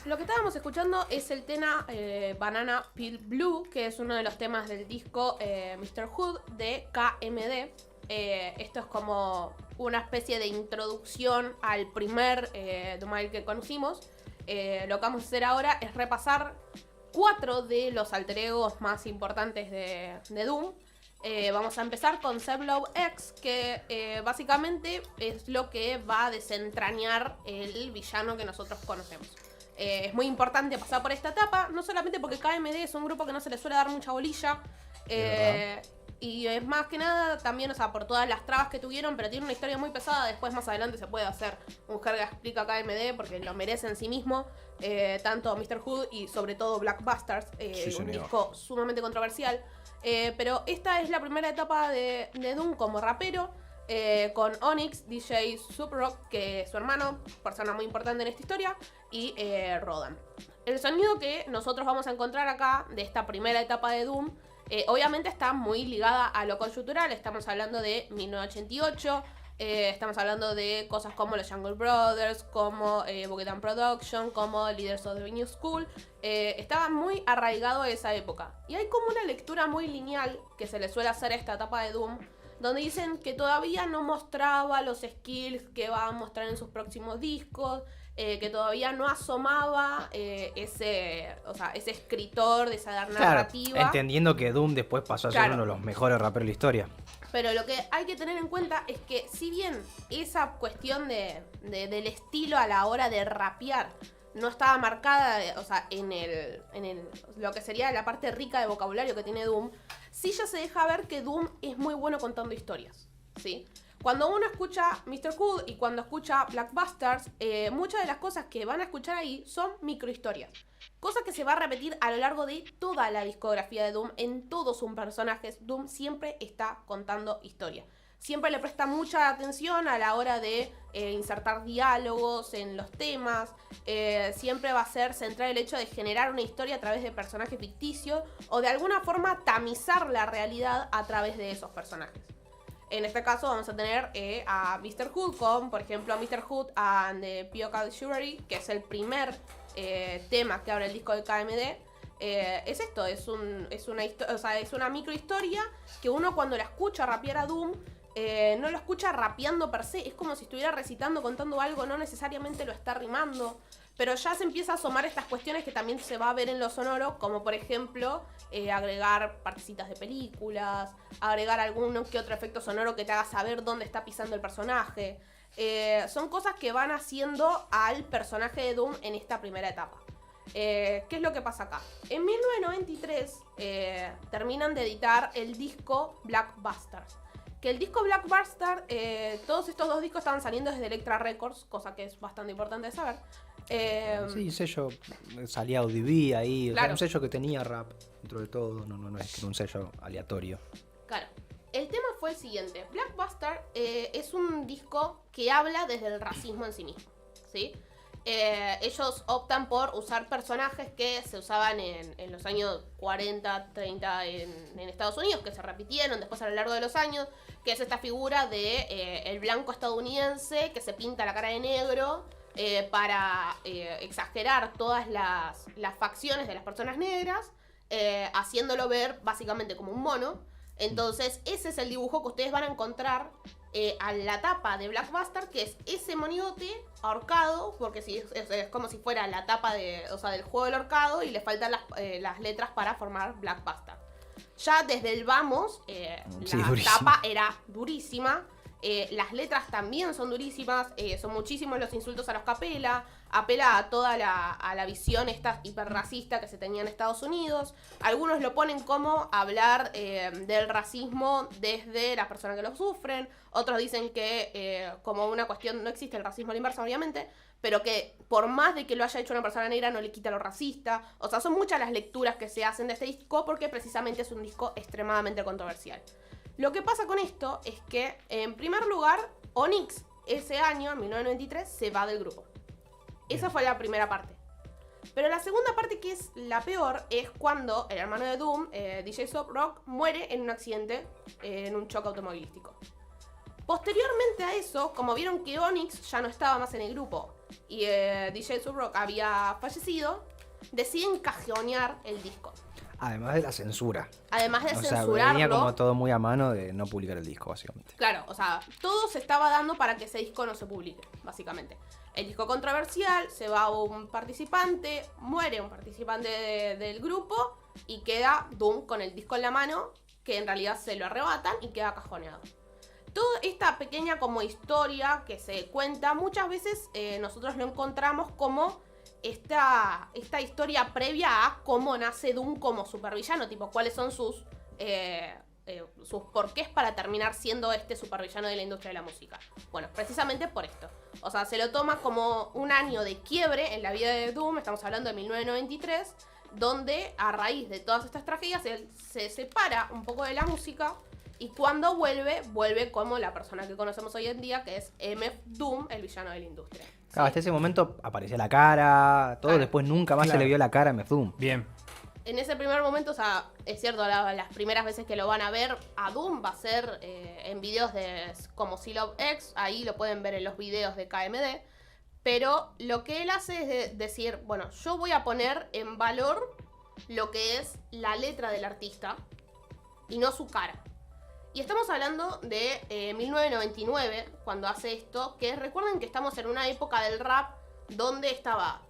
Lo que estábamos escuchando es el tema Banana Peel Blue, que es uno de los temas del disco Mr. Hood de KMD. Esto es como una especie de introducción al primer Doom que conocimos. Lo que vamos a hacer ahora es repasar 4 de los alter egos más importantes de Doom. Vamos a empezar con Zeblow X, que básicamente es lo que va a desentrañar el villano que nosotros conocemos. Es muy importante pasar por esta etapa, no solamente porque KMD es un grupo que no se le suele dar mucha bolilla, y es más que nada también, o sea, por todas las trabas que tuvieron, pero tiene una historia muy pesada. Después más adelante se puede hacer un jerga explica KMD porque lo merece en sí mismo, tanto Mr. Hood y sobre todo Black Bastards, un disco sumamente controversial. Pero esta es la primera etapa de Doom como rapero, con Onyx, DJ Subrock, que es su hermano, persona muy importante en esta historia, y Rodan. El sonido que nosotros vamos a encontrar acá de esta primera etapa de Doom, obviamente está muy ligada a lo coyuntural. Estamos hablando de 1988, estamos hablando de cosas como los Jungle Brothers, como Boogie Down Production, como Leaders of the New School. Estaba muy arraigado a esa época. Y hay como una lectura muy lineal que se le suele hacer a esta etapa de Doom, donde dicen que todavía no mostraba los skills que va a mostrar en sus próximos discos, que todavía no asomaba ese escritor de esa narrativa. Entendiendo que Doom después pasó a ser uno de los mejores raperos de la historia. Pero lo que hay que tener en cuenta es que si bien esa cuestión del estilo a la hora de rapear no estaba marcada, o sea, en lo que sería la parte rica de vocabulario que tiene Doom, sí ya se deja ver que Doom es muy bueno contando historias, ¿sí? Cuando uno escucha Mr. Hood y cuando escucha Black Bastards, muchas de las cosas que van a escuchar ahí son microhistorias. Cosa que se va a repetir a lo largo de toda la discografía de Doom. En todos sus personajes, Doom siempre está contando historia. Siempre le presta mucha atención a la hora de insertar diálogos en los temas. Siempre va a ser central el hecho de generar una historia a través de personajes ficticios o de alguna forma tamizar la realidad a través de esos personajes. En este caso vamos a tener a Mr. Hood con, por ejemplo, Mr. Hood and the Pioca Jewelry, que es el primer tema que abre el disco de KMD. Es esto, es una microhistoria que uno cuando la escucha rapear a Doom, no lo escucha rapeando per se, es como si estuviera recitando, contando algo, no necesariamente lo está rimando. Pero ya se empieza a asomar estas cuestiones que también se va a ver en lo sonoro, como por ejemplo agregar partecitas de películas, agregar algún que otro efecto sonoro que te haga saber dónde está pisando el personaje. Son cosas que van haciendo al personaje de Doom en esta primera etapa. ¿Qué es lo que pasa acá? En 1993 terminan de editar el disco Black Bastards. Que el disco Black Bastard, todos estos dos discos estaban saliendo desde Elektra Records, cosa que es bastante importante de saber. Sí, sello, salía Audioví ahí, claro. Un sello que tenía rap dentro de todo, no es que era un sello aleatorio. Claro. El tema fue el siguiente. Black Bastard es un disco que habla desde el racismo en sí mismo, ¿sí? Ellos optan por usar personajes que se usaban en los años 40, 30 en Estados Unidos, que se repitieron después a lo largo de los años, que es esta figura de el blanco estadounidense que se pinta la cara de negro para exagerar todas las facciones de las personas negras, haciéndolo ver básicamente como un mono. Entonces ese es el dibujo que ustedes van a encontrar a la tapa de Black Bastard, que es ese monigote ahorcado, porque es como si fuera la tapa del juego del ahorcado y le faltan las letras para formar Black Bastard. Ya desde el vamos, la tapa era durísima. Las letras también son durísimas, son muchísimos los insultos a los que apela a toda la visión esta hiperracista que se tenía en Estados Unidos. Algunos lo ponen como hablar del racismo desde las personas que lo sufren, otros dicen que como una cuestión, no existe el racismo a la inversa obviamente, pero que por más de que lo haya hecho una persona negra no le quita lo racista. O sea, son muchas las lecturas que se hacen de este disco porque precisamente es un disco extremadamente controversial. Lo que pasa con esto es que, en primer lugar, Onyx ese año, en 1993, se va del grupo. Esa fue la primera parte. Pero la segunda parte, que es la peor, es cuando el hermano de Doom, DJ Subrock, muere en un accidente, en un choque automovilístico. Posteriormente a eso, como vieron que Onyx ya no estaba más en el grupo, y DJ Subrock había fallecido, deciden cajonear el disco. Además de la censura. Además de O sea, censurarlo. venía como todo muy a mano de no publicar el disco, básicamente. Claro, o sea, todo se estaba dando para que ese disco no se publique, básicamente. El disco controversial, se va un participante, muere un participante del grupo y queda Doom con el disco en la mano, que en realidad se lo arrebatan y queda cajoneado. Toda esta pequeña como historia que se cuenta, muchas veces nosotros lo encontramos como esta historia previa a cómo nace Doom como supervillano, tipo cuáles son sus porqués para terminar siendo este supervillano de la industria de la música. Bueno, precisamente por esto. O sea, se lo toma como un año de quiebre en la vida de Doom, estamos hablando de 1993, donde a raíz de todas estas tragedias él se separa un poco de la música y cuando vuelve como la persona que conocemos hoy en día, que es MF Doom, el villano de la industria. Claro, hasta ese momento aparecía la cara, todo, Claro. después nunca más se Claro. le vio la cara a MF Doom. Bien. En ese primer momento, o sea, es cierto, las primeras veces que lo van a ver a Doom va a ser en videos como Love X, ahí lo pueden ver en los videos de KMD, pero lo que él hace es decir, bueno, yo voy a poner en valor lo que es la letra del artista y no su cara. Y estamos hablando de 1999, cuando hace esto, que recuerden que estamos en una época del rap donde estaba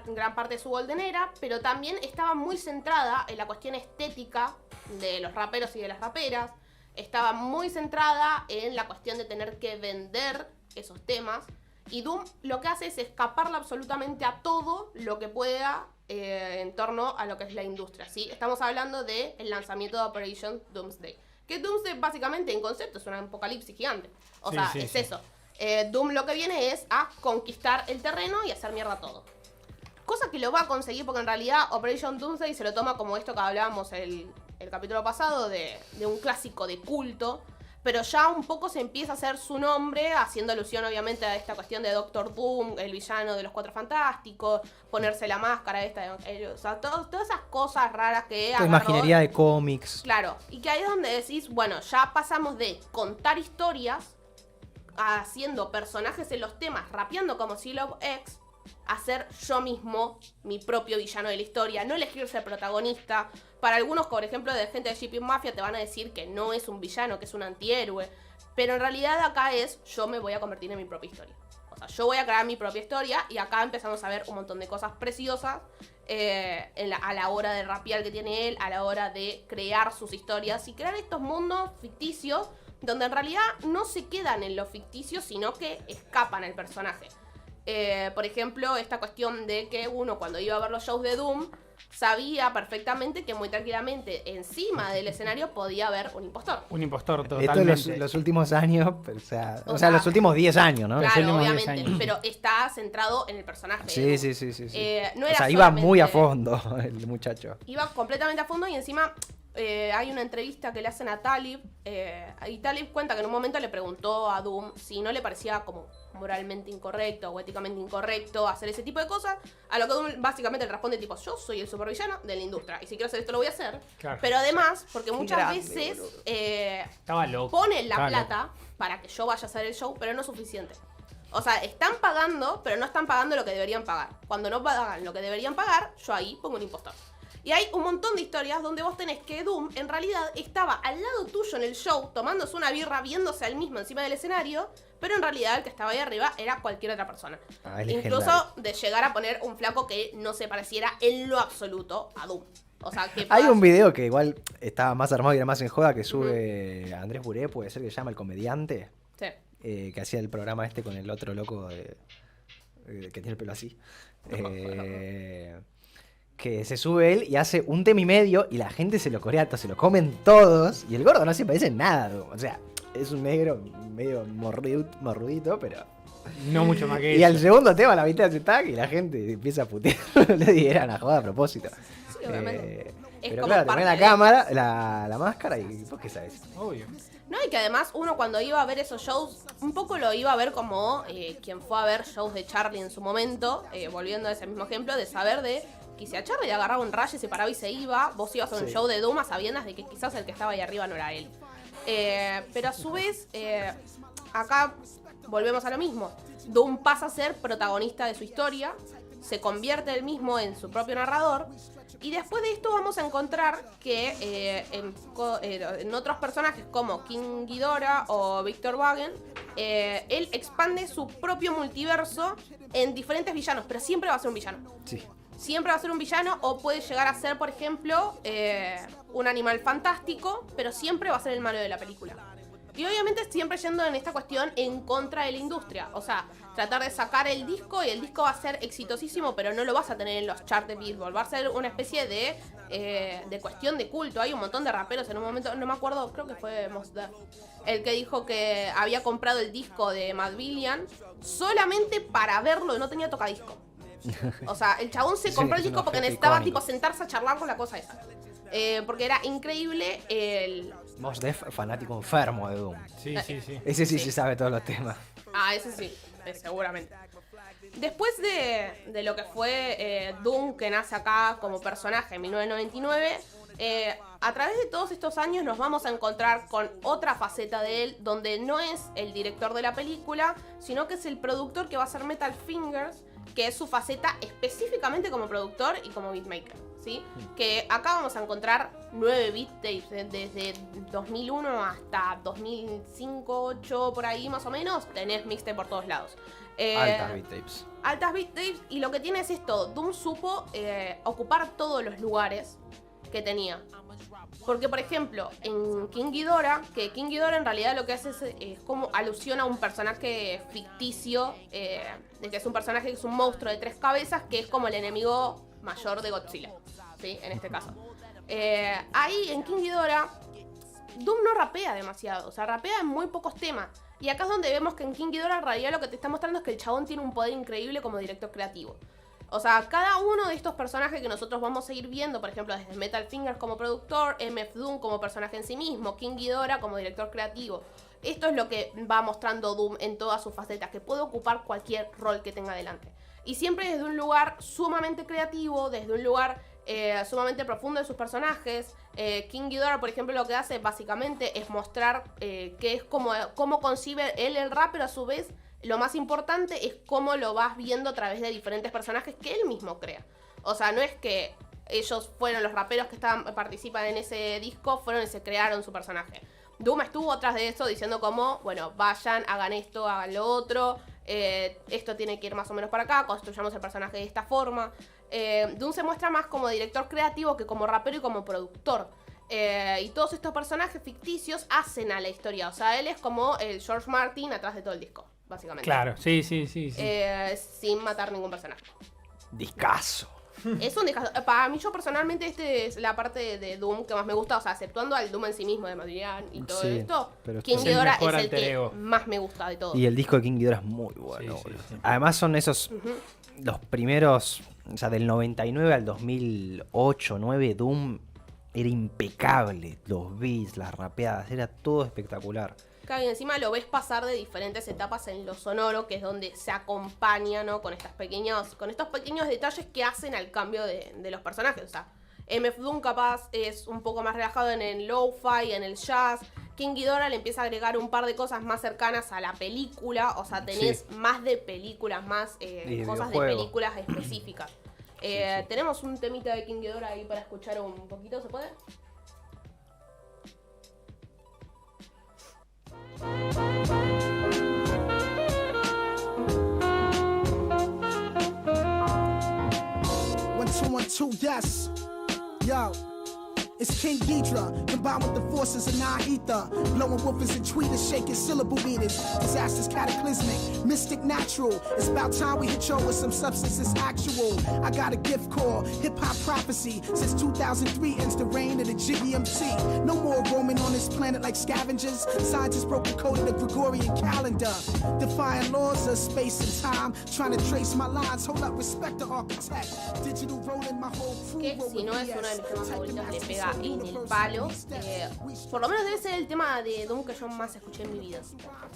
gran parte de su golden era, pero también estaba muy centrada en la cuestión estética de los raperos y de las raperas, estaba muy centrada en la cuestión de tener que vender esos temas, y Doom lo que hace es escaparle absolutamente a todo lo que pueda en torno a lo que es la industria, ¿sí? Estamos hablando del lanzamiento de Operation Doomsday. Que Doomsday básicamente en concepto es un apocalipsis gigante. O Sí, sea, sí, es sí. eso. Doom lo que viene es a conquistar el terreno y hacer mierda todo. Cosa que lo va a conseguir porque en realidad Operation Doomsday se lo toma como esto que hablábamos el capítulo pasado de un clásico de culto. Pero ya un poco se empieza a hacer su nombre, haciendo alusión obviamente a esta cuestión de Doctor Doom, el villano de los Cuatro Fantásticos, ponerse la máscara esta, o sea, todas esas cosas raras que Toda agarró. imaginería de cómics. Claro, y que ahí es donde decís, bueno, ya pasamos de contar historias, haciendo personajes en los temas, rapeando como Love X, a ser yo mismo mi propio villano de la historia, no elegir ser protagonista. Para algunos, por ejemplo, de gente de Shipping Mafia, te van a decir que no es un villano, que es un antihéroe. Pero en realidad acá es, yo me voy a convertir en mi propia historia. O sea, yo voy a crear mi propia historia y acá empezamos a ver un montón de cosas preciosas a la hora de rapear que tiene él, a la hora de crear sus historias y crear estos mundos ficticios donde en realidad no se quedan en lo ficticio, sino que escapan al personaje. Por ejemplo, esta cuestión de que uno cuando iba a ver los shows de Doom sabía perfectamente que muy tranquilamente encima del escenario podía haber un impostor. Un impostor Esto totalmente. los últimos años, pero, o sea, O sea, los últimos 10 años, ¿no? Los Claro, últimos 10 obviamente, años. pero está centrado en el personaje. de Sí, Doom. sí, sí, sí. No O era sea, iba muy a solamente- fondo el muchacho. Iba completamente a fondo y encima hay una entrevista que le hacen a Talib. Y Talib cuenta que en un momento le preguntó a Doom si no le parecía como moralmente incorrecto o éticamente incorrecto hacer ese tipo de cosas. A lo que Doom básicamente le responde tipo, yo soy el supervillano de la industria y si quiero hacer esto lo voy a hacer. Claro. Pero además, porque muchas grande, veces boludo. Estaba loco. ponen la Estaba plata para que yo vaya a hacer el show, pero no es suficiente. O sea, están pagando, pero no están pagando lo que deberían pagar. Cuando no pagan lo que deberían pagar, yo ahí pongo un impostor. Y hay un montón de historias donde vos tenés que Doom en realidad estaba al lado tuyo en el show, tomándose una birra, viéndose al mismo encima del escenario, pero en realidad el que estaba ahí arriba era cualquier otra persona. Ah, es Incluso legendario. de llegar a poner un flaco que no se pareciera en lo absoluto a Doom. O sea, que Hay puedas- un video que igual estaba más armado y era más en joda que sube Andrés Buré, puede ser que se llama El Comediante, Sí. que hacía el programa este con el otro loco que tiene el pelo así. Que se sube él y hace un tema y medio y la gente se lo corea, se lo comen todos y el gordo no se parece en nada. O sea, es un negro medio morrudito, pero... No mucho más que Y al eso. segundo tema, a la mitad se tag y la gente empieza a putear. Le dieron una joda a propósito. Sí, obviamente. Es Pero como claro, te parte ponen la de- cámara, la máscara y vos qué sabes. Obvio. No, y que además uno cuando iba a ver esos shows, un poco lo iba a ver como quien fue a ver shows de Charlie en su momento, volviendo a ese mismo ejemplo, de saber de que si a Charlie le agarraba un rayo y se paraba y se iba, vos ibas a un Sí. show de Doom a sabiendas de que quizás el que estaba ahí arriba no era él. Pero a su vez, acá volvemos a lo mismo. Doom pasa a ser protagonista de su historia, se convierte él mismo en su propio narrador. Y después de esto vamos a encontrar que en otros personajes como King Ghidorah o Victor Wagen, él expande su propio multiverso en diferentes villanos, pero siempre va a ser un villano. Sí. Siempre va a ser un villano o puede llegar a ser, por ejemplo, un animal fantástico, pero siempre va a ser el malo de la película. Y obviamente siempre yendo en esta cuestión en contra de la industria. O sea, tratar de sacar el disco y el disco va a ser exitosísimo, pero no lo vas a tener en los charts de Billboard. Va a ser una especie de cuestión de culto. Hay un montón de raperos en un momento, no me acuerdo, creo que fue Mos Def, el que dijo que había comprado el disco de Madvillain solamente para verlo y no tenía tocadisco. O sea, el chabón se compró el disco porque necesitaba tipo sentarse a charlar con la cosa esa. Porque era increíble el... Mos Def, fanático enfermo de Doom. Sí, sí, sí. Ese sí sabe todos los temas. Ah, ese sí, seguramente. Después de lo que fue Doom, que nace acá como personaje en 1999, a través de todos estos años nos vamos a encontrar con otra faceta de él, donde no es el director de la película, sino que es el productor que va a ser Metal Fingers, que es su faceta específicamente como productor y como beatmaker, ¿sí? Que acá vamos a encontrar 9 beat tapes, desde 2001 hasta 2005, 2008, por ahí más o menos, tenés mixtape por todos lados. Altas beat tapes. Altas beat tapes, y lo que tiene es esto, Doom supo ocupar todos los lugares que tenía. Porque, por ejemplo, en King Ghidorah, que King Ghidorah en realidad lo que hace es como alusión a un personaje ficticio, de que es un personaje que es un monstruo de 3 cabezas, que es como el enemigo mayor de Godzilla, ¿sí? En este caso. Ahí, en King Ghidorah, Doom no rapea demasiado, o sea, rapea en muy pocos temas. Y acá es donde vemos que en King Ghidorah en realidad lo que te está mostrando es que el chabón tiene un poder increíble como director creativo. O sea, cada uno de estos personajes que nosotros vamos a ir viendo, por ejemplo, desde Metal Fingers como productor, MF Doom como personaje en sí mismo, King Ghidorah como director creativo. Esto es lo que va mostrando Doom en todas sus facetas, que puede ocupar cualquier rol que tenga delante. Y siempre desde un lugar sumamente creativo, desde un lugar sumamente profundo de sus personajes. King Ghidorah, por ejemplo, lo que hace básicamente es mostrar que es cómo concibe él el rap, pero a su vez lo más importante es cómo lo vas viendo a través de diferentes personajes que él mismo crea. O sea, no es que ellos fueron los raperos que participan en ese disco, fueron y se crearon su personaje. Doom estuvo atrás de eso diciendo como, bueno, vayan, hagan esto, hagan lo otro, esto tiene que ir más o menos para acá, construyamos el personaje de esta forma. Doom se muestra más como director creativo que como rapero y como productor. Y todos estos personajes ficticios hacen a la historia. O sea, él es como el George Martin atrás de todo el disco, básicamente. Claro, sí. Sin matar ningún personaje. Discazo. Es un discazo. Para mí, yo personalmente, es la parte de Doom que más me gusta. O sea, exceptuando al Doom en sí mismo de Madvillain y todo Sí, esto, pero King es el Ghidorah mejor es el alter que ego. más me gusta de todo. Y el disco de King Ghidorah es muy bueno. Sí, boludo. sí. Además son esos, los primeros, o sea, del 99 al 2008, 2009, Doom era impecable. Los beats, las rapeadas, era todo espectacular. Claro, y encima lo ves pasar de diferentes etapas en lo sonoro, que es donde se acompaña, ¿no? Con estos pequeños detalles que hacen al cambio de los personajes. O sea, MF Doom capaz es un poco más relajado en el lo-fi, en el jazz. King Ghidorah le empieza a agregar un par de cosas más cercanas a la película. O sea, tenés más de películas, más Y cosas de videojuegos. películas específicas. Tenemos un temita de King Ghidorah ahí para escuchar un poquito, ¿se puede? One, two, yes. Yo. It's King Ghidorah, combined with the forces of non-ether. Blowing woofers and tweeters, shaking syllable meters. Disasters cataclysmic, mystic natural. It's about time we hit y'all with some substances actual. I got a gift called hip-hop prophecy. Since 2003 ends the reign of the Jiggy MT. No more roaming on this planet like scavengers. Scientists broke the code of the Gregorian calendar. Defying laws of space and time. Trying to trace my lines, hold up, respect the architect. Digital rolling, my whole crew Que roll si no with es uno de mis temas BS. favoritos, le pega en el palo. Por lo menos debe ser el tema de Doom que yo más escuché en mi vida.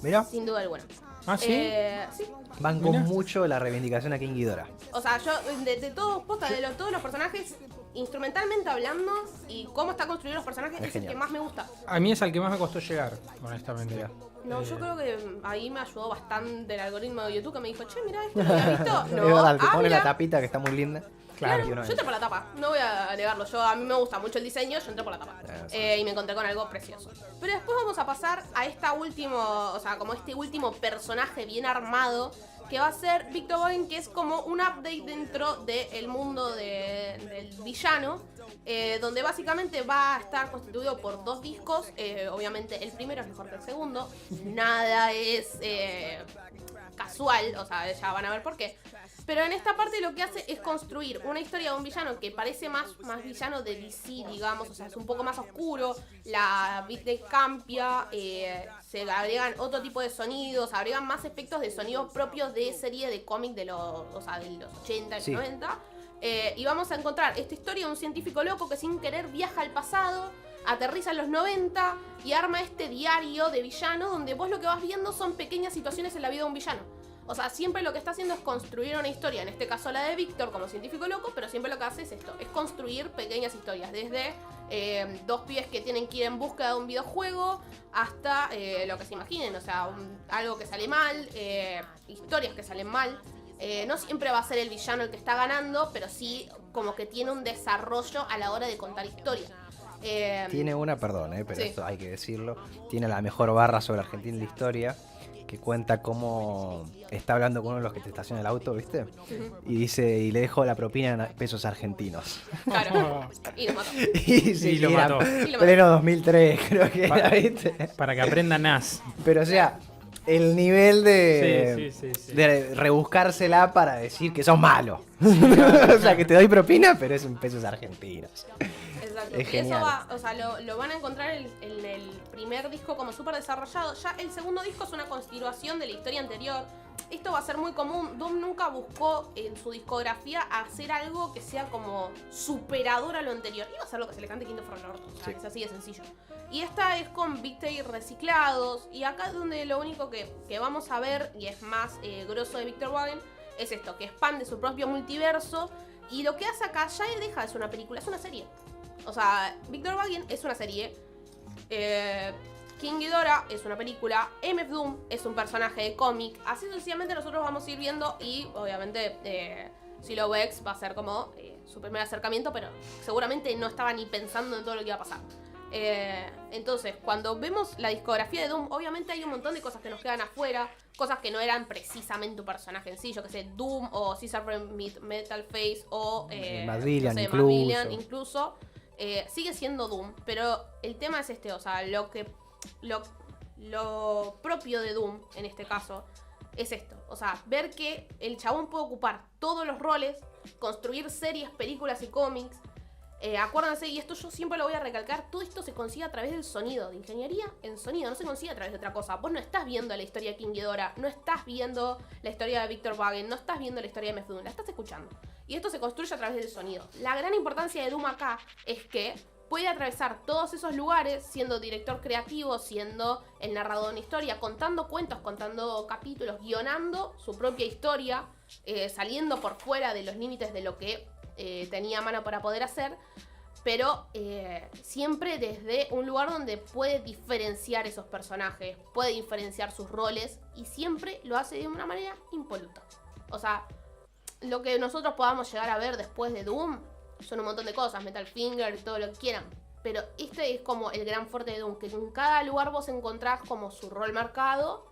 Mirá. Sin duda alguna. ¿Ah, sí? Sí. Van con Mirá. mucho la reivindicación a King Ghidorah. O sea, yo de todos, posta, todos los personajes, instrumentalmente hablando y cómo está construido los personajes, es el genial. que más me gusta. A mí es al que más me costó llegar, honestamente. Mirá. No, yo creo que ahí me ayudó bastante el algoritmo de YouTube que me dijo, che, mira esto, ¿lo habías visto? Es No, verdad, te pone la habla. tapita que está muy linda. Claro. Y uno Yo entré por la tapa, no voy a negarlo. A mí me gusta mucho el diseño, yo entré por la tapa. Sí. Y me encontré con algo precioso. Pero después vamos a pasar a esta como este último personaje bien armado, que va a ser Victor Bowen, que es como un update dentro del mundo del villano, donde básicamente va a estar constituido por 2 discos. Obviamente el primero es mejor que el segundo. Nada es casual, o sea, ya van a ver por qué. Pero en esta parte lo que hace es construir una historia de un villano que parece más villano de DC, digamos, o sea, es un poco más oscuro, la bitrate cambia, se agregan otro tipo de sonidos, agregan más efectos de sonidos propios de serie de cómic de los 80 y Sí. 90. Y vamos a encontrar esta historia de un científico loco que sin querer viaja al pasado, aterriza en los 90 y arma este diario de villano donde vos lo que vas viendo son pequeñas situaciones en la vida de un villano. O sea, siempre lo que está haciendo es construir una historia, en este caso la de Víctor como científico loco, pero siempre lo que hace es esto, es construir pequeñas historias, desde 2 pibes que tienen que ir en búsqueda de un videojuego hasta lo que se imaginen, o sea, algo que sale mal, historias que salen mal. No siempre va a ser el villano el que está ganando, pero sí como que tiene un desarrollo a la hora de contar historia. Tiene una, perdón, pero Sí. esto hay que decirlo. Tiene la mejor barra sobre Argentina en la historia, que cuenta cómo está hablando con uno de los que te estaciona el auto, ¿viste? Y dice, y le dejo la propina en pesos argentinos. Claro, y lo mató. Y sí, Y lo era mató. Y lo mató. pleno 2003, creo que era, ¿viste? Para que aprendan NAS. Pero o sea, el nivel de, Sí. de rebuscársela para decir que sos malo. O sea, que te doy propina, pero es en pesos argentinos. Exacto. Es Y genial. eso va, o sea, lo van a encontrar en el primer disco como súper desarrollado. Ya el segundo disco es una continuación de la historia anterior. Esto va a ser muy común. Doom nunca buscó en su discografía hacer algo que sea como superador a lo anterior. Iba a hacer lo que se le cante quinto for el orto. O sea, Sí. es así de sencillo. Y esta es con Victor reciclados. Y acá es donde lo único que vamos a ver, y es más grosso de Victor Wagen, es esto, que expande su propio multiverso. Y lo que hace acá ya deja de ser una película, es una serie. O sea, Victor Wagen es una serie. King Ghidorah es una película. MF Doom es un personaje de cómic. Así sucesivamente nosotros vamos a ir viendo. Y obviamente Silo X va a ser como su primer acercamiento. Pero seguramente no estaba ni pensando en todo lo que iba a pasar. Entonces, cuando vemos la discografía de Doom, obviamente hay un montón de cosas que nos quedan afuera. Cosas que no eran precisamente un personaje en sí. Yo que sé, Doom o Caesar from Metal Face o Mad Villain, no sé, incluso. Mad Villain, incluso. Sigue siendo Doom, pero el tema es este, o sea, lo propio de Doom, en este caso, es esto. O sea, ver que el chabón puede ocupar todos los roles, construir series, películas y cómics. Acuérdense, y esto yo siempre lo voy a recalcar, todo esto se consigue a través del sonido, de ingeniería en sonido, no se consigue a través de otra cosa. Vos no estás viendo la historia de King Ghidorah, no estás viendo la historia de Victor Wagen, no estás viendo la historia de MF Doom, la estás escuchando. Y esto se construye a través del sonido. La gran importancia de Doom acá es que puede atravesar todos esos lugares siendo director creativo, siendo el narrador de una historia, contando cuentos, contando capítulos, guionando su propia historia, saliendo por fuera de los límites de lo que tenía a mano para poder hacer, pero siempre desde un lugar donde puede diferenciar esos personajes, puede diferenciar sus roles y siempre lo hace de una manera impoluta. O sea, lo que nosotros podamos llegar a ver después de Doom son un montón de cosas, Metal Finger, todo lo que quieran. Pero este es como el gran fuerte de Doom, que en cada lugar vos encontrás como su rol marcado,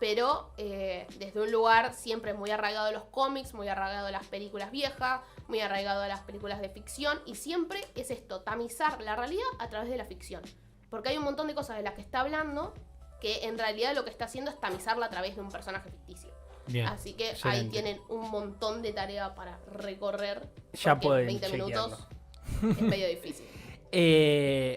pero desde un lugar siempre muy arraigado a los cómics, muy arraigado a las películas viejas, muy arraigado a las películas de ficción, y siempre es esto, tamizar la realidad a través de la ficción. Porque hay un montón de cosas de las que está hablando que en realidad lo que está haciendo es tamizarla a través de un personaje ficticio. Bien. Así que ahí excelente. tienen un montón de tarea para recorrer. Ya porque pueden 20 minutos es medio difícil.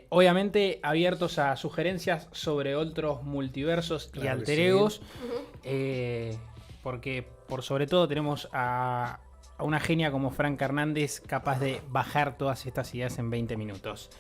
Obviamente abiertos a sugerencias sobre otros multiversos y Claro que alter sí. egos. Ujú. Porque por sobre todo tenemos a una genia como Franca Hernández capaz de bajar todas estas ideas en 20 minutos.